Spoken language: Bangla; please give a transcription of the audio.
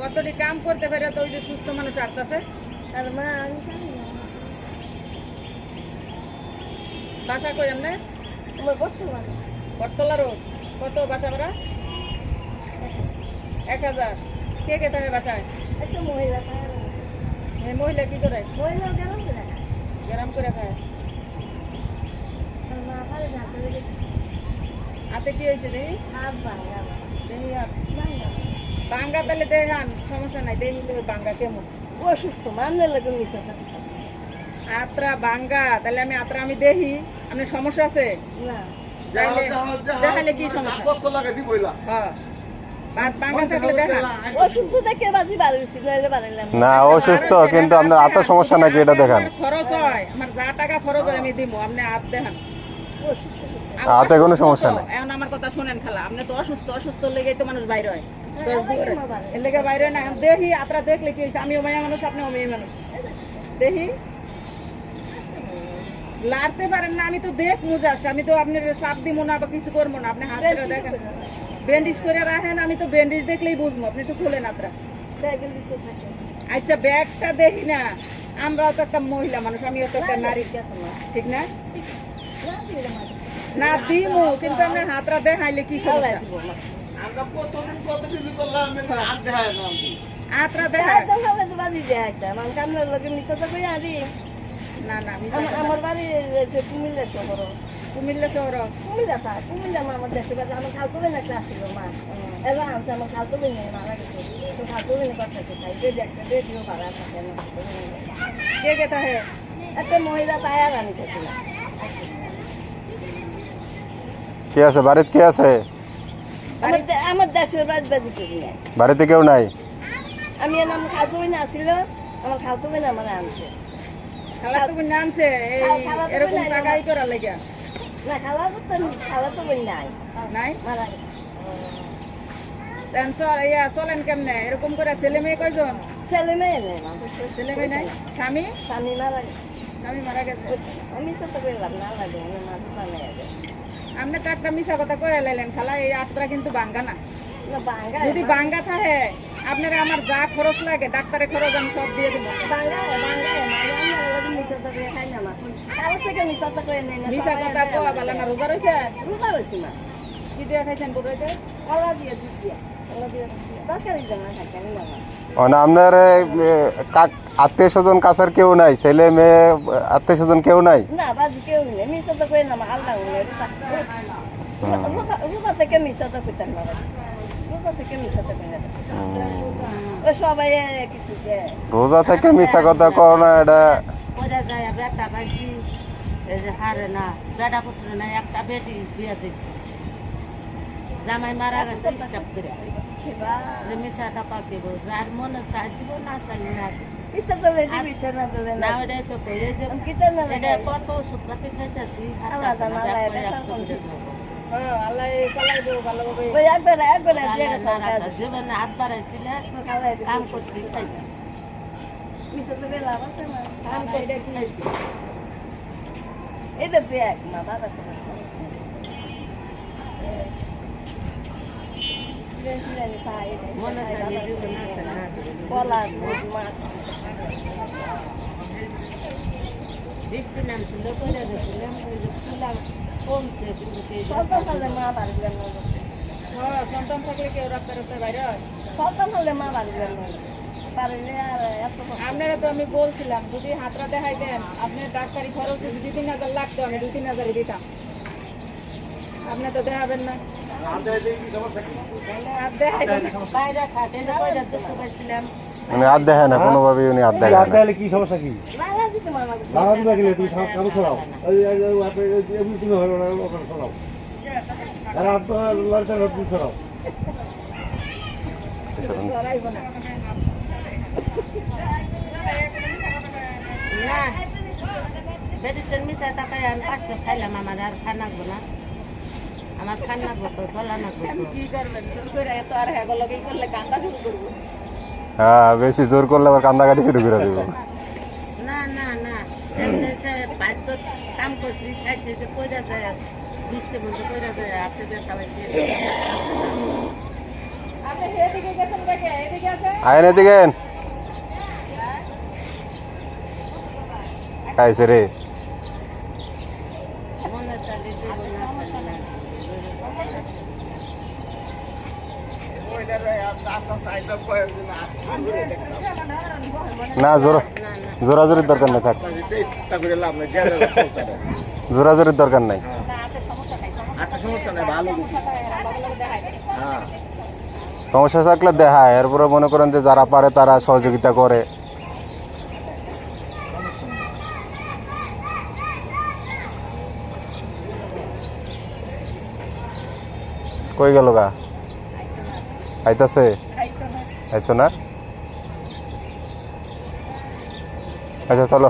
কতটি কাম করতে পারে তো ওই যে সুস্থ মানুষ আসতেছে। আর মা আমি জানি না বাসা কই এমনি? আমার বর্তমানে বটতলা রোড। কত বাসা ভাড়া? 1000। কে কে থাকে বাসায়? একটা মহিলা খায় এই মহিলা কি করে? মহিলা গেলাম তো না গ্রাম করে খায়। আর মা খালে ঝাঁকে লেগে হাতে কি হয়েছে দেখি? হাত ভাঙা দেখি হাত। ভাঙা বাঙ্গা তাহলে দেখান, সমস্যা নাই, দেখি তো বাঙ্গা কেমন। অসুস্থ মানলে লাগে মিশা থাকে আত্রা বাঙ্গা, তাহলে আমি দেখি আপনার সমস্যা আছে। না দেখালে কি সমস্যা? হ্যাঁ, বাঙ্গা থাকলে দেখান। অসুস্থ থেকে বাজি বাড়িয়েছি নইলে বাড়াইলাম না অসুস্থ, কিন্তু আপনার হাতের সমস্যা নাকি এটা দেখান। আমার খরচ হয়, আমার যা টাকা খরচ হয় আমি দিব, আপনি হাত দেখান। অসুস্থ হাতে কোনো সমস্যা নেই। এখন আমার কথা শুনেন খালা, আপনি তো অসুস্থ লেগেই তো মানুষ বাইরে হয়, এর লেগে বাইরে হয় না। দেখি আত্রা দেখলে কি হয়েছে, আমিও মেয়ে মানুষ, আপনিও মেয়ে মানুষ, দেখি লাড়তে পারেন না। আমি তো দেখ মুজাস্ট, আমি তো আপনার চাপ দিব না বা কিছু করবো না। আপনি হাত দেখেন, ব্যান্ডেজ করে রাখেন, আমি তো ব্যান্ডেজ দেখলেই বুঝবো। আপনি তো খুলেন আত্রা। আচ্ছা ব্যাগটা দেখি না, আমরাও তো একটা মহিলা মানুষ, আমিও তো একটা নারী, ঠিক না? না দিমু, কিন্তু আপনি হাতটা দেখাইলে কি সমস্যা? হাতটা দেখায় না না আমার বাড়ি কুমিল্লা শহর কুমিল্লা শহর। কুমিল্লা আমার দেশে বাড়ি আমার খালতো বেন একটা আসছিল মা এবার আনছে আমার খালতো বেন মারা গেছে তো খালতো বেনে কথা খাই যে একটা রেডিও ভাড়া থাকে না কে কে থাকে? একটা মহিলা পায়া রানি করছিল কে আছে বাড়িতে? কে আছে আমার দেশের বাড়ি বাজি করি নাই বাড়িতে? কেউ নাই। আমি আমার খালতো বেন আসছিল আমার খালতো বেন আমার আনছে খালা তুমি আনছে এরকম টাকাই করার লেগে? না খালা তো বেন নাই নাই মারা গেছে চলেন কেমনে এরকম করে? ছেলে মেয়ে কয়জন? ছেলে মেয়ে নেই ছেলে মেয়ে নাই? স্বামী? স্বামী মারা গেছে স্বামী মারা গেছে। আমি ছোট করলাম না লাগে আমি মাথা বানিয়ে আপনি তো একটা মিশা কথা কয়ে লাইলেন খালা, এই আত্রা কিন্তু বাঙ্গা না। না বাঙ্গা যদি বাঙ্গা থাকে আপনারা আমার যা খরচ লাগে ডাক্তারের খরচ আমি সব দিয়ে দেবো। মিশা কথা কোয়া বলে না। রোজা রয়েছে? কি দিয়ে খাইছেন বুড়াইতে? আপনার আত্মীয় স্বজন কাছের কেউ নাই? ছেলে মেয়ে আত্মীয় স্বজন কেউ নাই? না বাজি কেউ নেই মিশা তো করে না আল্লাহ রোজা থেকে মিশা তো করতেন না রোজা থেকে মিশা তো করে ও সবাই কিছু রোজা থেকে মিশা কথা কও না, এটা পড়ে যায় বেটা পাইছি হারে না বেটা পুত্র না একটা বেটি বিয়ে দিচ্ছে জামাই মারা গেছে স্টাপ করে মিঠাটা পাক দেবো যার মনে চাই দিব না চাইলে না ইচ্ছা তো ইচ্ছা না তো না ওটাই তো করে যে কিচেন না এটা কত ওষুধ পাতি খাইতেছি আল্লাহ চালাইবো ভালোভাবে। জীবনে হাত বাড়াইছিল কাম করছি খাইছি এটা ব্যাগ না বাবা মনে চাইলে দিব না কলা মাছ বৃষ্টি নামছিল করে গেছিলাম ফুলা কমছে কিন্তু সন্তান হলে মা বাড়ি গেল সন্তান থাকলে কেউ রাস্তায় রাস্তায় বাইরে হয়? সন্তান হলে মা বাড়ি গেল পারলে আর এত আপনারা তো আমি বলছিলাম যদি হাতটা দেখাই দেন আপনার ডাক্তারি খরচ যদি 2-3 হাজার লাগতো আমি 2-3 হাজারই দিতাম। আপনি তো দেখাবেন না। হাত দেখাই দেন বাইরে খাটে কয়টা দুঃখ পাইছিলাম উনি হাত দেখে না কোনোভাবে, উনি হাত দেখে না। কি সমস্যা কি? লাগা দিতে মামা লাগা দিতে গেলে তুই সব কাম ছড়াও এমনি তুমি হলো না ওখানে ছড়াও আর আপনার লড়তে লড়তে ছড়াও ধরাইব না। না বেটির মিঠা টাকায় আমি 500 খাইলাম আমার আর খান লাগবো না আমার খান লাগবো তো চলা লাগবো তো কি করবেন শুরু করে এত আর হ্যাগো লগেই করলে কান্দা শুরু করবো। হ্যাঁ, বেশি জোর করলে আবার কান্দাকাটি শুরু করে দেবো। না না না এমনি বাধ্য কাম করছি খাইছে যে কইরা যায় বৃষ্টি বন্ধ কইরা যায় আপনি বেতা পাইছি আপনি সেদিকে আয়েন এদিকে খাইছে রে মনে চালি দেব না চালি না জোরাজোরির দরকার নেই থাক জোরাজোরির দরকার নাই সমস্যা থাকলে দেখায় এরপরে মনে করেন যে যারা পারে তারা সহযোগিতা করে কই গেল গা আইতাছে আইতো না আচ্ছা চলো